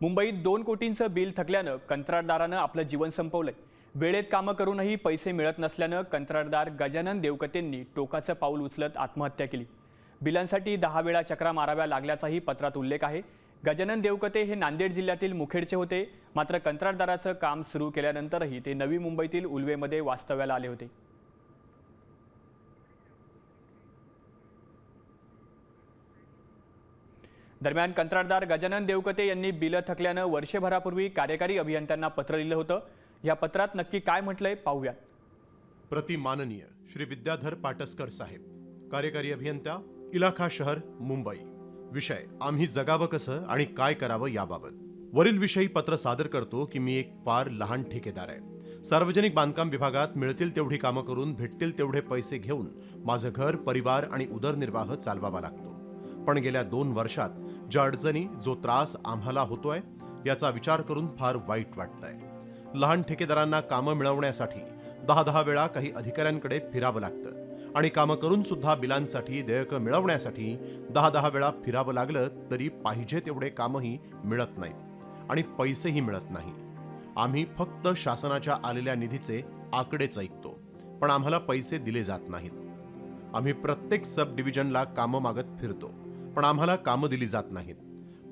मुंबईत 2 कोटींचं बिल थकल्यानं कंत्राटदारानं आपलं जीवन संपवलंय। वेळेत कामं करूनही पैसे मिळत नसल्यानं कंत्राटदार गजानन देवकतेंनी टोकाचं पाऊल उचलत आत्महत्या केली। बिलांसाठी 10 वेळा चक्रा माराव्या लागल्याचाही पत्रात उल्लेख आहे। गजानन देवकते हे नांदेड जिल्ह्यातील मुखेडचे होते, मात्र कंत्राटदाराचं काम सुरू केल्यानंतरही ते नवी मुंबईतील उल्वेमध्ये वास्तव्याला आले होते। दरम्यान कंत्राटदार गजानन देवकते यांनी बिलं थकल्यानं वर्षभरापूर्वी कार्यकारी अभियंत्यांना पत्र लिहिलं होतं। या पत्रात नक्की काय म्हटलंय पाहूयात। प्रति माननीय श्री विद्याधर पाटसकर साहेब, कार्यकारी अभियंता, इलाखा शहर मुंबई। विषय आम्ही जगावं कसं आणि काय करावं याबाबत वरील विषयी पत्र सादर करतो की मी एक फार लहान ठेकेदार आहे। सार्वजनिक बांधकाम विभागात मिळतील तेवढी कामं करून भेटतील तेवढे पैसे घेऊन माझं घर, परिवार आणि उदरनिर्वाह चालवावा लागतो। पण गेल्या 2 वर्षात ज्या अडचणी, जो त्रास आम्हाला होतोय याचा विचार करून फार वाईट वाटतंय। लहान ठेकेदारांना कामं मिळवण्यासाठी 10 वेळा काही अधिकाऱ्यांकडे फिरावं लागतं आणि कामं करून सुद्धा बिलांसाठी देयकं मिळवण्यासाठी 10 वेळा फिरावं लागलं तरी पाहिजे तेवढे कामही मिळत नाहीत आणि पैसेही मिळत नाही। आम्ही फक्त शासनाच्या आलेल्या निधीचे आकडेच ऐकतो, पण आम्हाला पैसे दिले जात नाहीत। आम्ही प्रत्येक सब डिव्हिजनला कामं मागत फिरतो, पण आम्हाला कामं दिली जात नाहीत।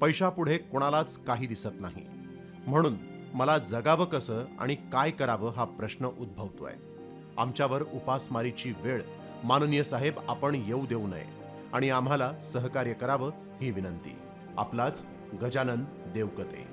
पैशापुढे कोणालाच काही दिसत नाही। म्हणून मला जगावं कसं आणि काय करावं हा प्रश्न उद्भवतोय। आमच्यावर उपासमारीची वेळ माननीय साहेब आपण येऊ देऊ नये आणि आम्हाला सहकार्य करावं ही विनंती। आपलाच गजानन देवकते।